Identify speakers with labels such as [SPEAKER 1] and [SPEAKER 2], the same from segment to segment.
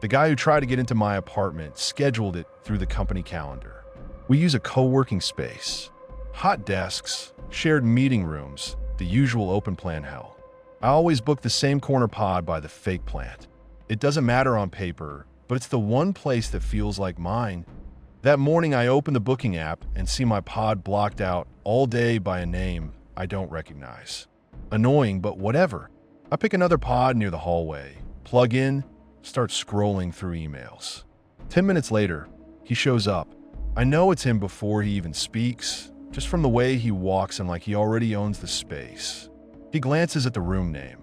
[SPEAKER 1] The guy who tried to get into my apartment scheduled it through the company calendar. We use a co-working space. Hot desks, shared meeting rooms, the usual open plan hell. I always book the same corner pod by the fake plant. It doesn't matter on paper, but it's the one place that feels like mine. That morning I open the booking app and see my pod blocked out all day by a name I don't recognize. Annoying, but whatever. I pick another pod near the hallway, plug in, start scrolling through emails. 10 minutes later, he shows up. I know it's him before he even speaks, just from the way he walks and like he already owns the space. He glances at the room name,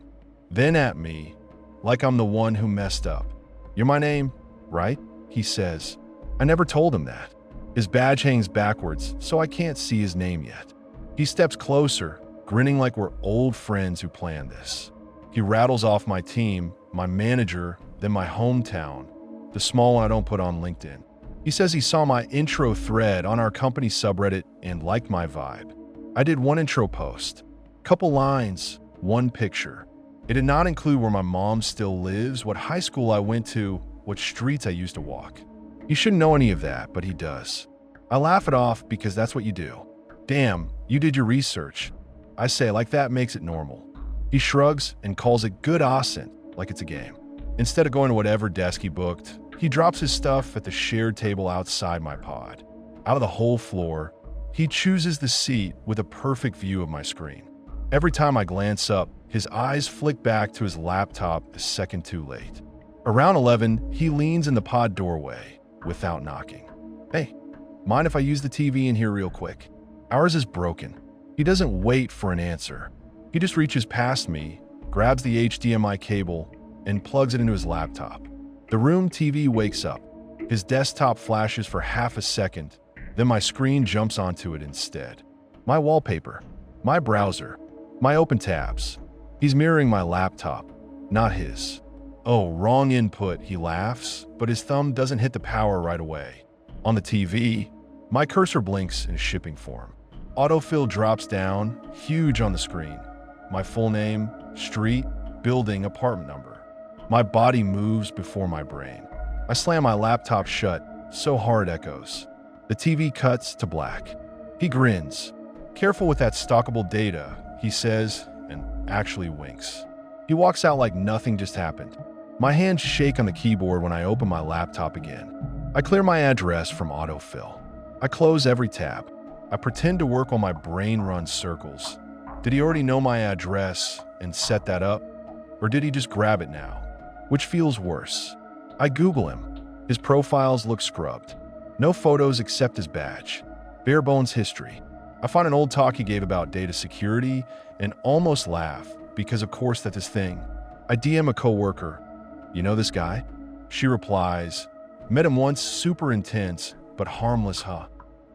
[SPEAKER 1] then at me, like I'm the one who messed up. "You're my name, right?" he says. I never told him that. His badge hangs backwards, so I can't see his name yet. He steps closer, grinning like we're old friends who planned this. He rattles off my team, my manager, then my hometown, the small one I don't put on LinkedIn. He says he saw my intro thread on our company subreddit and liked my vibe. I did one intro post, couple lines, one picture. It did not include where my mom still lives, what high school I went to, what streets I used to walk. He shouldn't know any of that, but he does. I laugh it off because that's what you do. "Damn, you did your research." I say, like that makes it normal. He shrugs and calls it good ascent, like it's a game. Instead of going to whatever desk he booked, he drops his stuff at the shared table outside my pod. Out of the whole floor, he chooses the seat with a perfect view of my screen. Every time I glance up, his eyes flick back to his laptop a second too late. Around 11, he leans in the pod doorway without knocking. "Hey, mind if I use the TV in here real quick?" Ours is broken. He doesn't wait for an answer. He just reaches past me, grabs the HDMI cable, and plugs it into his laptop. The room TV wakes up. His desktop flashes for half a second, then my screen jumps onto it instead. My wallpaper, my browser, my open tabs. He's mirroring my laptop, not his. "Oh, wrong input," he laughs, but his thumb doesn't hit the power right away. On the TV, my cursor blinks in shipping form. Autofill drops down, huge on the screen. My full name, street, building, apartment number. My body moves before my brain. I slam my laptop shut, so hard it echoes. The TV cuts to black. He grins. "Careful with that stalkable data," he says, and actually winks. He walks out like nothing just happened. My hands shake on the keyboard when I open my laptop again. I clear my address from autofill. I close every tab. I pretend to work while my brain runs circles. Did he already know my address and set that up? Or did he just grab it now? Which feels worse? I Google him. His profiles look scrubbed. No photos except his badge. Bare bones history. I find an old talk he gave about data security and almost laugh, because of course that's his thing. I DM a coworker. "You know this guy?" She replies, "Met him once, super intense, but harmless, huh?"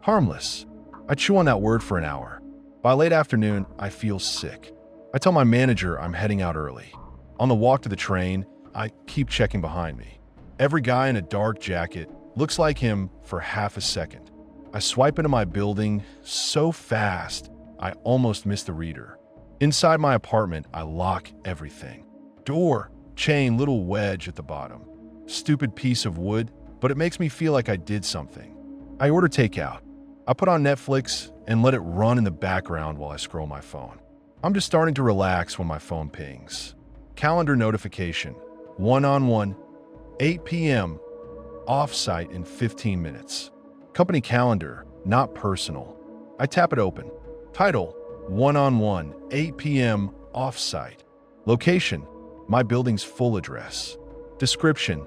[SPEAKER 1] Harmless. I chew on that word for an hour. By late afternoon, I feel sick. I tell my manager I'm heading out early. On the walk to the train, I keep checking behind me. Every guy in a dark jacket looks like him for half a second. I swipe into my building so fast, I almost miss the reader. Inside my apartment, I lock everything. Door, chain, little wedge at the bottom. Stupid piece of wood, but it makes me feel like I did something. I order takeout. I put on Netflix and let it run in the background while I scroll my phone. I'm just starting to relax when my phone pings. Calendar notification. One-on-one, 8 p.m. Off-site in 15 minutes. Company calendar, not personal. I tap it open. Title, one-on-one, 8 p.m. Off-site. Location, my building's full address. Description,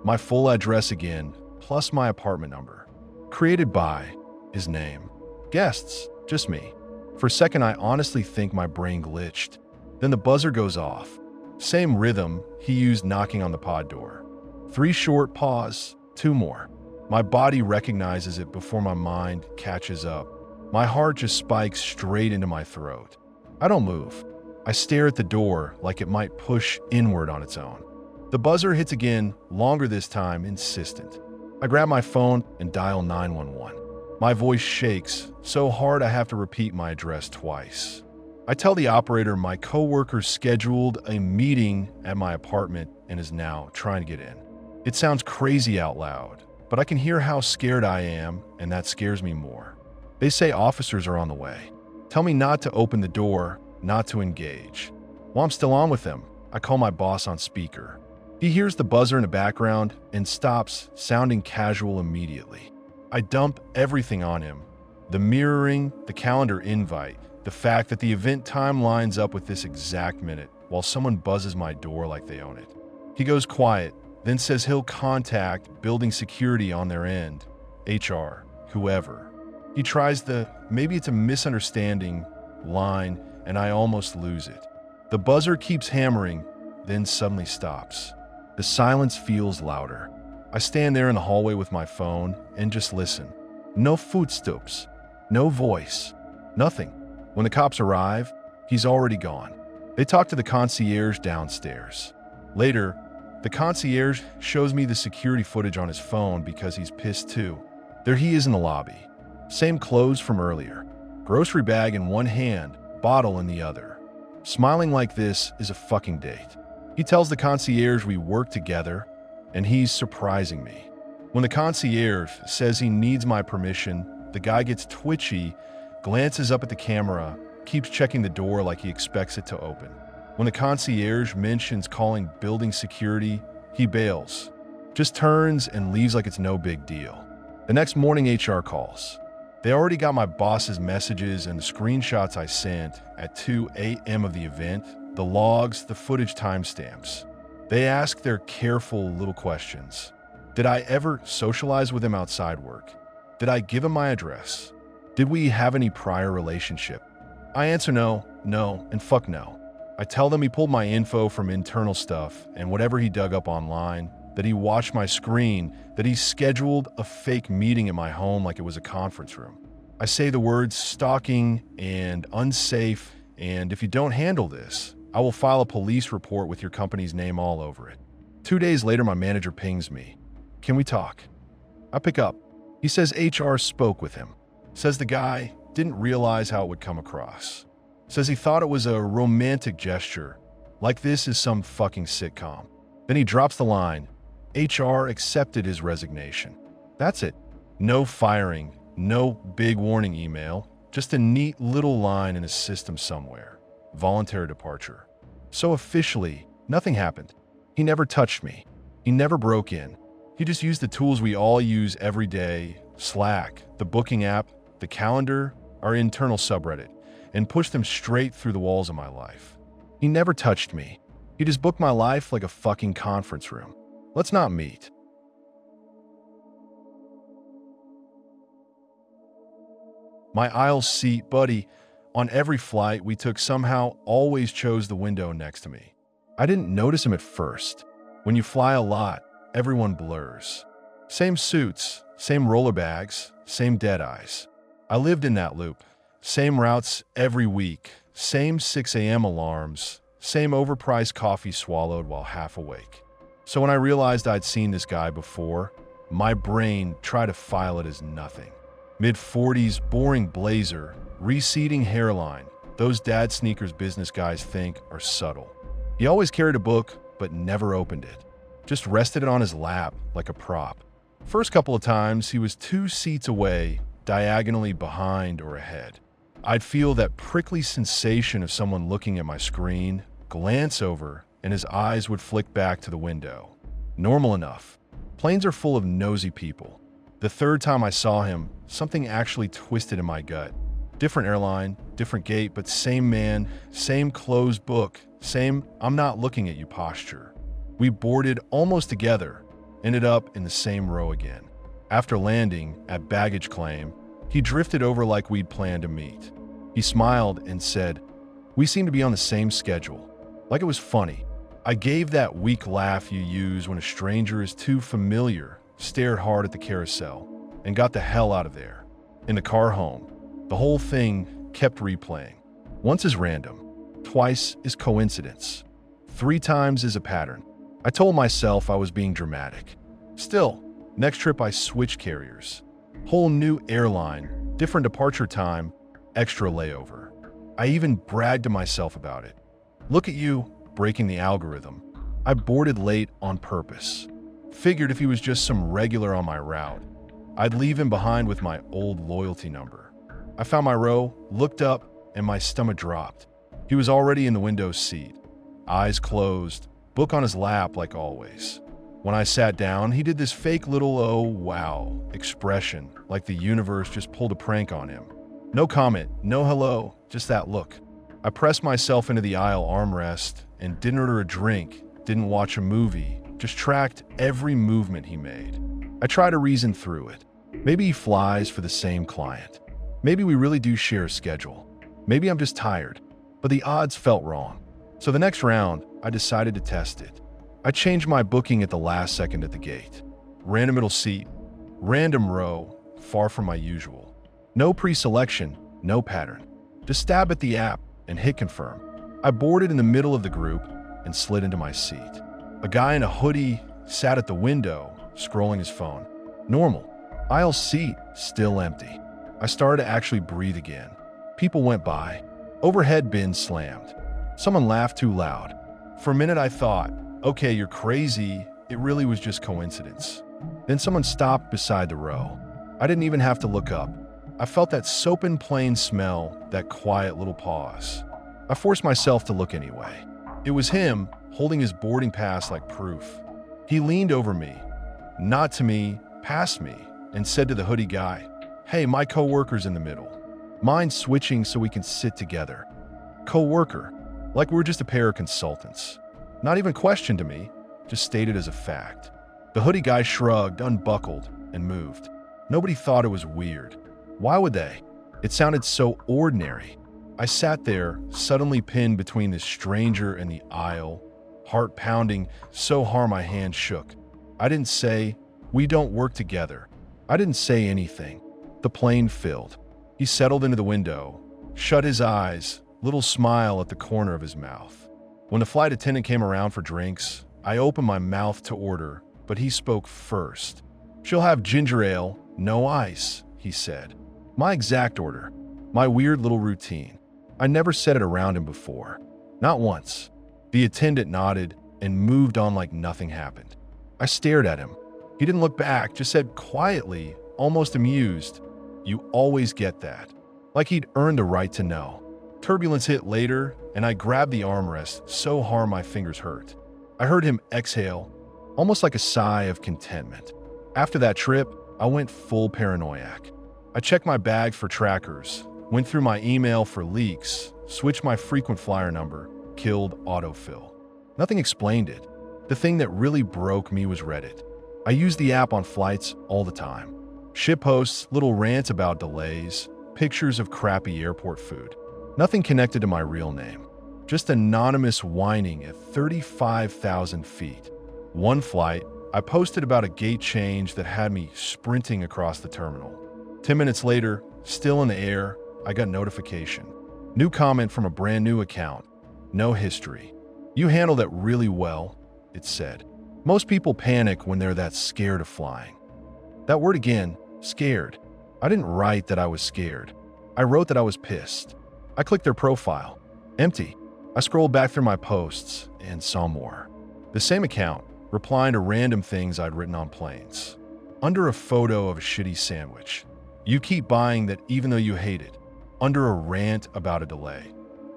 [SPEAKER 1] my full address again, plus my apartment number. Created by, his name. Guests, just me. For a second, I honestly think my brain glitched. Then the buzzer goes off. Same rhythm he used knocking on the pod door. 3 short pause, 2 more. My body recognizes it before my mind catches up. My heart just spikes straight into my throat. I don't move. I stare at the door like it might push inward on its own. The buzzer hits again, longer this time, insistent. I grab my phone and dial 911. My voice shakes so hard I have to repeat my address twice. I tell the operator my coworker scheduled a meeting at my apartment and is now trying to get in. It sounds crazy out loud, but I can hear how scared I am, and that scares me more. They say officers are on the way. Tell me not to open the door, not to engage. While I'm still on with them, I call my boss on speaker. He hears the buzzer in the background and stops, sounding casual immediately. I dump everything on him. The mirroring, the calendar invite, the fact that the event time lines up with this exact minute while someone buzzes my door like they own it. He goes quiet, then says he'll contact building security on their end, HR, whoever. He tries the "maybe it's a misunderstanding" line, and I almost lose it. The buzzer keeps hammering, then suddenly stops. The silence feels louder. I stand there in the hallway with my phone and just listen. No footsteps, no voice, nothing. When the cops arrive, he's already gone. They talk to the concierge downstairs. Later, the concierge shows me the security footage on his phone because he's pissed too. There he is in the lobby. Same clothes from earlier. Grocery bag in one hand, bottle in the other. Smiling like this is a fucking date. He tells the concierge we work together, and he's surprising me. When the concierge says he needs my permission, the guy gets twitchy, glances up at the camera, keeps checking the door like he expects it to open. When the concierge mentions calling building security, he bails, just turns and leaves like it's no big deal. The next morning, HR calls. They already got my boss's messages and the screenshots I sent at 2 a.m. of the event, the logs, the footage timestamps. They ask their careful little questions. Did I ever socialize with him outside work? Did I give him my address? Did we have any prior relationship? I answer no, and fuck no. I tell them he pulled my info from internal stuff and whatever he dug up online, that he watched my screen, that he scheduled a fake meeting in my home like it was a conference room. I say the words stalking and unsafe, and if you don't handle this, I will file a police report with your company's name all over it. 2 days later, my manager pings me. Can we talk? I pick up. He says HR spoke with him. Says the guy didn't realize how it would come across. Says he thought it was a romantic gesture, like this is some fucking sitcom. Then he drops the line, HR accepted his resignation. That's it. No firing, no big warning email, just a neat little line in a system somewhere. Voluntary departure. So officially, nothing happened. He never touched me. He never broke in. He just used the tools we all use every day, Slack, the booking app, the calendar, our internal subreddit, and pushed them straight through the walls of my life. He never touched me. He just booked my life like a fucking conference room. Let's not meet. My aisle seat buddy, on every flight we took somehow always chose the window next to me. I didn't notice him at first. When you fly a lot, everyone blurs. Same suits, same roller bags, same dead eyes. I lived in that loop. Same routes every week, same 6 a.m. alarms, same overpriced coffee swallowed while half awake. So when I realized I'd seen this guy before, my brain tried to file it as nothing. Mid-40s, boring blazer, receding hairline, those dad sneakers business guys think are subtle. He always carried a book, but never opened it. Just rested it on his lap like a prop. First couple of times, he was 2 seats away, diagonally behind or ahead. I'd feel that prickly sensation of someone looking at my screen, glance over, and his eyes would flick back to the window. Normal enough. Planes are full of nosy people. The third time I saw him, something actually twisted in my gut. Different airline, different gate, but same man, same closed book, same "I'm not looking at you" posture. We boarded almost together, ended up in the same row again. After landing at baggage claim, he drifted over like we'd planned to meet. He smiled and said, "We seem to be on the same schedule." Like it was funny. I gave that weak laugh you use when a stranger is too familiar, stared hard at the carousel, and got the hell out of there. In the car home, the whole thing kept replaying. Once is random, twice is coincidence, 3 times is a pattern. I told myself I was being dramatic. Still, next trip I switched carriers. Whole new airline, different departure time, extra layover. I even bragged to myself about it. Look at you, breaking the algorithm. I boarded late on purpose. Figured if he was just some regular on my route, I'd leave him behind with my old loyalty number. I found my row, looked up, and my stomach dropped. He was already in the window seat, eyes closed, book on his lap like always. When I sat down, he did this fake little "oh wow" expression, like the universe just pulled a prank on him. No comment, no hello, just that look. I pressed myself into the aisle armrest and didn't order a drink, didn't watch a movie, just tracked every movement he made. I tried to reason through it. Maybe he flies for the same client. Maybe we really do share a schedule. Maybe I'm just tired, but the odds felt wrong. So the next round, I decided to test it. I changed my booking at the last second at the gate. Random middle seat, random row, far from my usual. No pre-selection, no pattern. Just stab at the app and hit confirm. I boarded in the middle of the group and slid into my seat. A guy in a hoodie sat at the window, scrolling his phone. Normal. Aisle seat, still empty. I started to actually breathe again. People went by. Overhead bin slammed. Someone laughed too loud. For a minute I thought, okay, you're crazy. It really was just coincidence. Then someone stopped beside the row. I didn't even have to look up. I felt that soap and plain smell, that quiet little pause. I forced myself to look anyway. It was him, holding his boarding pass like proof. He leaned over me, not to me, past me, and said to the hoodie guy, "Hey, my coworker's in the middle. Mind switching so we can sit together?" Coworker, like we're just a pair of consultants. Not even questioned to me, just stated as a fact. The hoodie guy shrugged, unbuckled, and moved. Nobody thought it was weird. Why would they? It sounded so ordinary. I sat there, suddenly pinned between this stranger and the aisle, heart pounding so hard my hand shook. I didn't say, "We don't work together." I didn't say anything. The plane filled. He settled into the window, shut his eyes, little smile at the corner of his mouth. When the flight attendant came around for drinks, I opened my mouth to order, but he spoke first. "She'll have ginger ale, no ice," he said. My exact order. My weird little routine. I never said it around him before. Not once. The attendant nodded and moved on like nothing happened. I stared at him. He didn't look back, just said quietly, almost amused, "You always get that." Like he'd earned the right to know. Turbulence hit later, and I grabbed the armrest so hard my fingers hurt. I heard him exhale, almost like a sigh of contentment. After that trip, I went full paranoiac. I checked my bag for trackers, went through my email for leaks, switched my frequent flyer number, killed autofill. Nothing explained it. The thing that really broke me was Reddit. I used the app on flights all the time. Ship posts, little rants about delays, pictures of crappy airport food. Nothing connected to my real name. Just anonymous whining at 35,000 feet. One flight, I posted about a gate change that had me sprinting across the terminal. 10 minutes later, still in the air, I got notification. New comment from a brand new account. No history. "You handled it really well," it said. Most people panic when they're that scared of flying. That word again, scared. I didn't write that I was scared. I wrote that I was pissed. I clicked their profile. Empty. I scrolled back through my posts and saw more. The same account, replying to random things I'd written on planes. Under a photo of a shitty sandwich. "You keep buying that even though you hate it." Under a rant about a delay.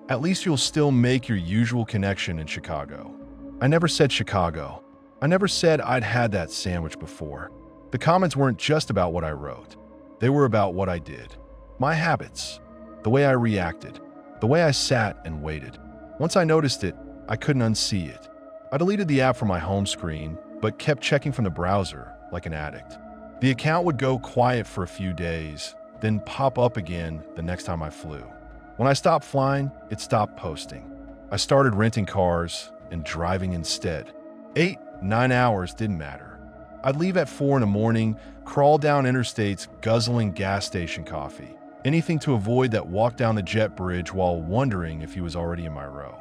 [SPEAKER 1] "At least you'll still make your usual connection in Chicago." I never said Chicago. I never said I'd had that sandwich before. The comments weren't just about what I wrote. They were about what I did. My habits. The way I reacted. The way I sat and waited. Once I noticed it, I couldn't unsee it. I deleted the app from my home screen, but kept checking from the browser like an addict. The account would go quiet for a few days, then pop up again the next time I flew. When I stopped flying, it stopped posting. I started renting cars and driving instead. 8, 9 hours didn't matter. I'd leave at 4 in the morning, crawl down interstates guzzling gas station coffee. Anything to avoid that walk down the jet bridge while wondering if he was already in my row.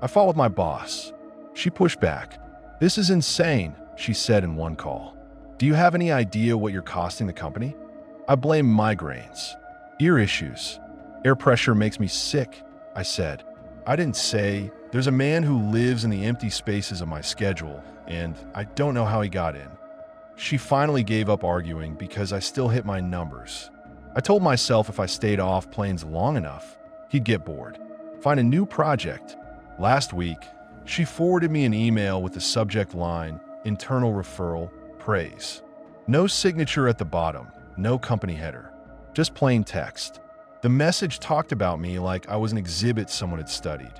[SPEAKER 1] I fought with my boss. She pushed back. "This is insane," she said in one call. "Do you have any idea what you're costing the company?" I blame migraines. Ear issues. "Air pressure makes me sick," I said. I didn't say, "There's a man who lives in the empty spaces of my schedule, and I don't know how he got in." She finally gave up arguing because I still hit my numbers. I told myself if I stayed off planes long enough, he'd get bored. Find a new project. Last week, she forwarded me an email with the subject line, internal referral, praise. No signature at the bottom, no company header, just plain text. The message talked about me like I was an exhibit someone had studied.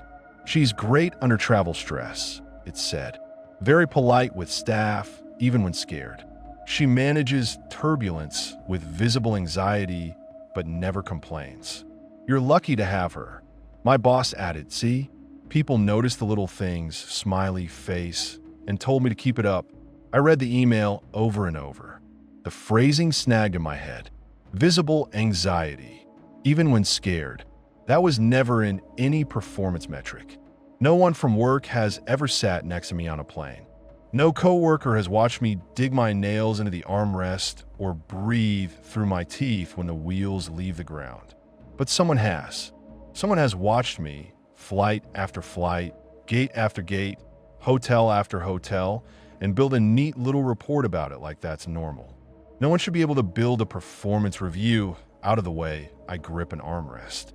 [SPEAKER 1] She's great under travel stress, it said. Very polite with staff, even when scared. She manages turbulence with visible anxiety, but never complains. You're lucky to have her. My boss added, see? People notice the little things, smiley face, and told me to keep it up. I read the email over and over. The phrasing snagged in my head. Visible anxiety, even when scared. That was never in any performance metric. No one from work has ever sat next to me on a plane. No coworker has watched me dig my nails into the armrest or breathe through my teeth when the wheels leave the ground. But someone has. Someone has watched me, flight after flight, gate after gate, hotel after hotel, and build a neat little report about it like that's normal. No one should be able to build a performance review out of the way I grip an armrest.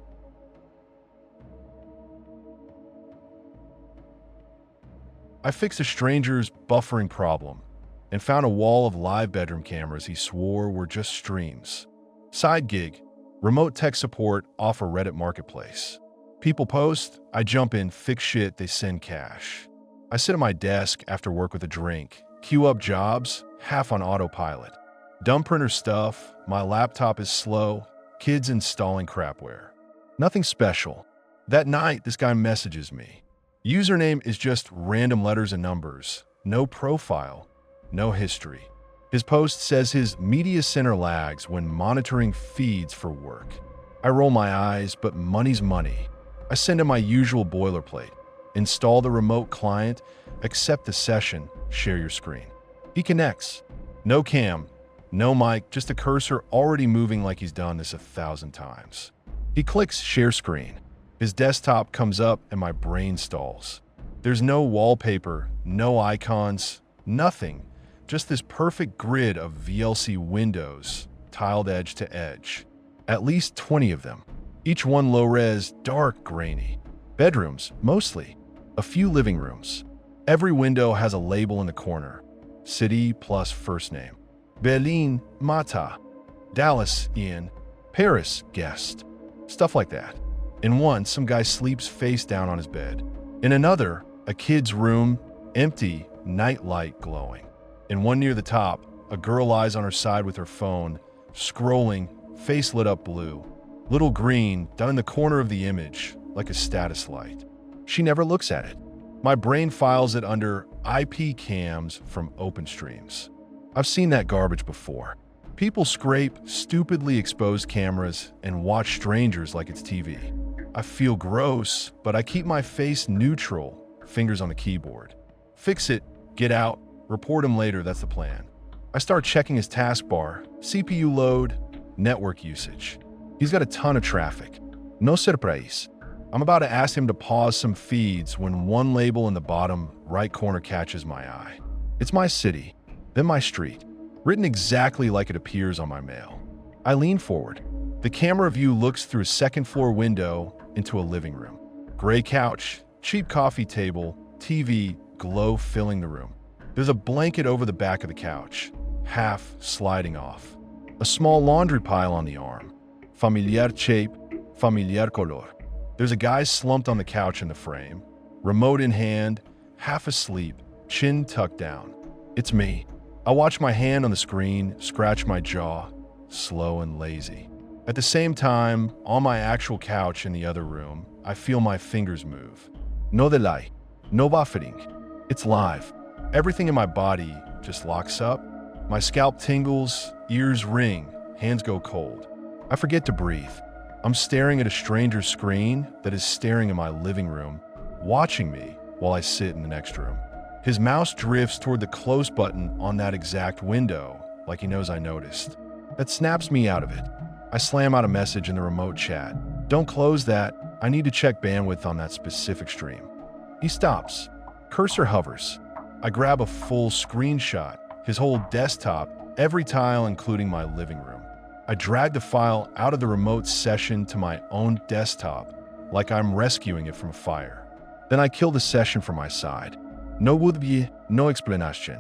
[SPEAKER 1] I fixed a stranger's buffering problem and found a wall of live bedroom cameras he swore were just streams. Side gig, remote tech support off a Reddit marketplace. People post, I jump in, fix shit, they send cash. I sit at my desk after work with a drink, queue up jobs, half on autopilot. Dumb printer stuff, my laptop is slow, kids installing crapware. Nothing special. That night, this guy messages me. Username is just random letters and numbers. No profile, no history. His post says his media center lags when monitoring feeds for work. I roll my eyes, but money's money. I send him my usual boilerplate. Install the remote client, accept the session, share your screen. He connects. No cam, no mic, just a cursor already moving like he's done this 1,000 times. He clicks share screen. His desktop comes up and my brain stalls. There's no wallpaper, no icons, nothing. Just this perfect grid of VLC windows, tiled edge to edge. At least 20 of them. Each one low-res, dark, grainy. Bedrooms, mostly. A few living rooms. Every window has a label in the corner. City plus first name. Berlin, Mata. Dallas, Ian. Paris, guest. Stuff like that. In one, some guy sleeps face down on his bed. In another, a kid's room, empty, night light glowing. In one near the top, a girl lies on her side with her phone, scrolling, face lit up blue. Little green, down in the corner of the image, like a status light. She never looks at it. My brain files it under IP cams from OpenStreams. I've seen that garbage before. People scrape stupidly exposed cameras and watch strangers like it's TV. I feel gross, but I keep my face neutral, fingers on the keyboard. Fix it, get out, report him later, that's the plan. I start checking his taskbar, CPU load, network usage. He's got a ton of traffic. No surprise. I'm about to ask him to pause some feeds when one label in the bottom right corner catches my eye. It's my city, then my street, written exactly like it appears on my mail. I lean forward. The camera view looks through a second-floor window into a living room. Gray couch, cheap coffee table, TV, glow filling the room. There's a blanket over the back of the couch, half sliding off. A small laundry pile on the arm. Familiar shape, familiar color. There's a guy slumped on the couch in the frame, remote in hand, half asleep, chin tucked down. It's me. I watch my hand on the screen, scratch my jaw, slow and lazy. At the same time, on my actual couch in the other room, I feel my fingers move. No delay, no buffering. It's live. Everything in my body just locks up. My scalp tingles, ears ring, hands go cold. I forget to breathe. I'm staring at a stranger's screen that is staring in my living room, watching me while I sit in the next room. His mouse drifts toward the close button on that exact window, like he knows I noticed. That snaps me out of it. I slam out a message in the remote chat. Don't close that. I need to check bandwidth on that specific stream. He stops. Cursor hovers. I grab a full screenshot, his whole desktop, every tile including my living room. I dragged the file out of the remote session to my own desktop, like I'm rescuing it from a fire. Then I killed the session from my side. No would be, no explanation.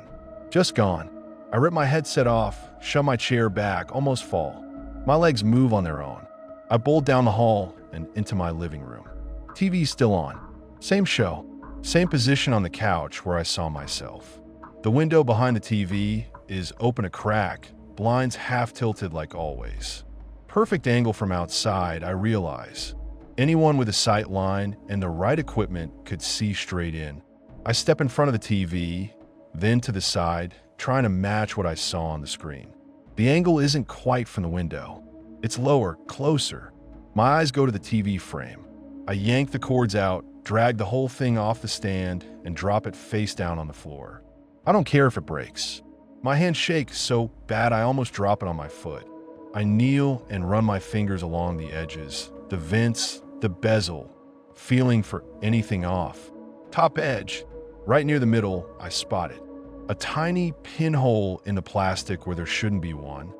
[SPEAKER 1] Just gone. I rip my headset off, shove my chair back, almost fall. My legs move on their own. I bolt down the hall and into my living room. TV's still on. Same show. Same position on the couch where I saw myself. The window behind the TV is open a crack, blinds half tilted like always. Perfect angle from outside, I realize. Anyone with a sight line and the right equipment could see straight in. I step in front of the TV, then to the side, trying to match what I saw on the screen. The angle isn't quite from the window. It's lower, closer. My eyes go to the TV frame. I yank the cords out, drag the whole thing off the stand, and drop it face down on the floor. I don't care if it breaks. My hand shakes so bad I almost drop it on my foot. I kneel and run my fingers along the edges, the vents, the bezel, feeling for anything off. Top edge, right near the middle, I spot it. A tiny pinhole in the plastic where there shouldn't be one,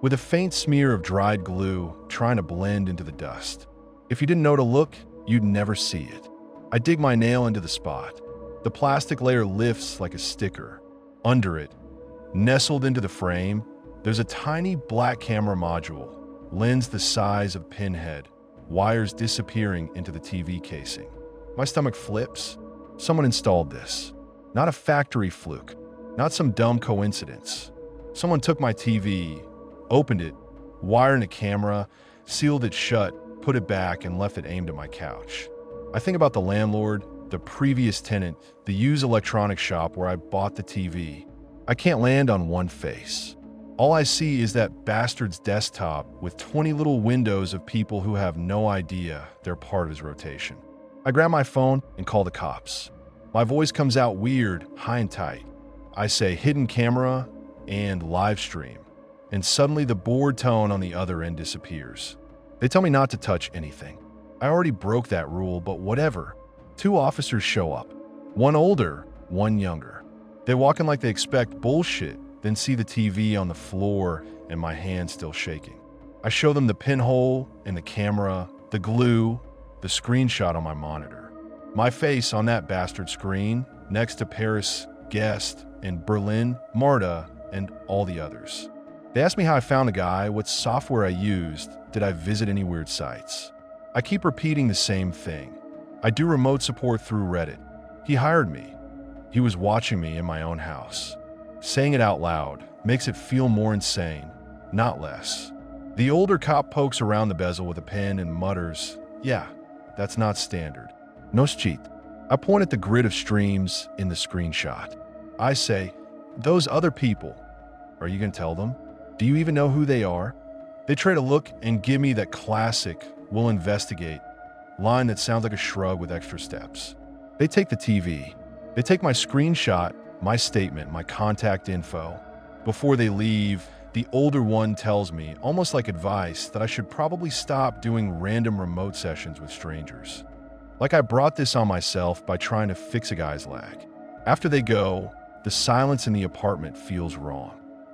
[SPEAKER 1] with a faint smear of dried glue trying to blend into the dust. If you didn't know to look, you'd never see it. I dig my nail into the spot. The plastic layer lifts like a sticker. Under it, nestled into the frame, there's a tiny black camera module, lens the size of a pinhead, wires disappearing into the TV casing. My stomach flips. Someone installed this. Not a factory fluke. Not some dumb coincidence. Someone took my TV, opened it, wired in a camera, sealed it shut, put it back, and left it aimed at my couch. I think about the landlord, the previous tenant, the used electronics shop where I bought the TV. I can't land on one face. All I see is that bastard's desktop with 20 little windows of people who have no idea they're part of his rotation. I grab my phone and call the cops. My voice comes out weird, high and tight. I say hidden camera and live stream, and suddenly the bored tone on the other end disappears. They tell me not to touch anything. I already broke that rule, but whatever. 2 officers show up. One older, one younger. They walk in like they expect bullshit, then see the TV on the floor and my hand still shaking. I show them the pinhole and the camera, the glue, the screenshot on my monitor. My face on that bastard screen, next to Paris, Guest, and Berlin, Marta, and all the others. They ask me how I found the guy, what software I used, did I visit any weird sites. I keep repeating the same thing. I do remote support through Reddit. He hired me. He was watching me in my own house. Saying it out loud makes it feel more insane, not less. The older cop pokes around the bezel with a pen and mutters, "Yeah, that's not standard. No cheat." I point at the grid of streams in the screenshot. I say, "Those other people, are you going to tell them? Do you even know who they are?" They trade a look and give me that classic, "we'll investigate" line that sounds like a shrug with extra steps. They take the TV. They take my screenshot, my statement, my contact info. Before they leave, the older one tells me, almost like advice, that I should probably stop doing random remote sessions with strangers. Like I brought this on myself by trying to fix a guy's lag. After they go, the silence in the apartment feels wrong.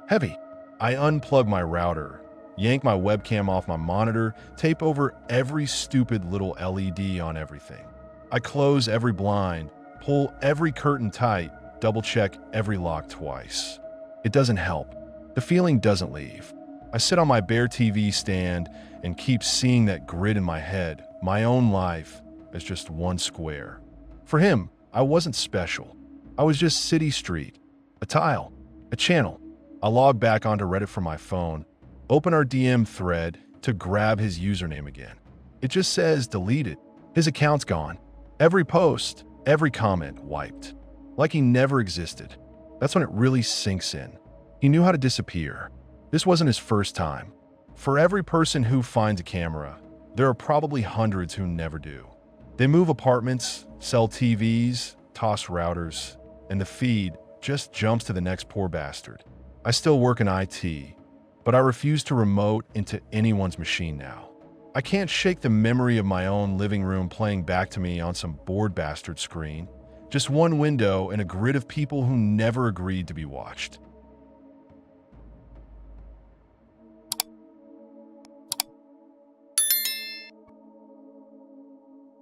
[SPEAKER 1] Heavy. I unplug my router, yank my webcam off my monitor, tape over every stupid little LED on everything. I close every blind, pull every curtain tight, double-check every lock twice. It doesn't help. The feeling doesn't leave. I sit on my bare TV stand and keep seeing that grid in my head, my own life, as just one square. For him, I wasn't special. I was just city street, a tile, a channel. I log back onto Reddit from my phone, open our DM thread to grab his username again. It just says deleted. His account's gone. Every post, every comment wiped. Like he never existed. That's when it really sinks in. He knew how to disappear. This wasn't his first time. For every person who finds a camera, there are probably hundreds who never do. They move apartments, sell TVs, toss routers, and the feed just jumps to the next poor bastard. I still work in IT, but I refuse to remote into anyone's machine now. I can't shake the memory of my own living room playing back to me on some bored bastard screen. Just one window and a grid of people who never agreed to be watched.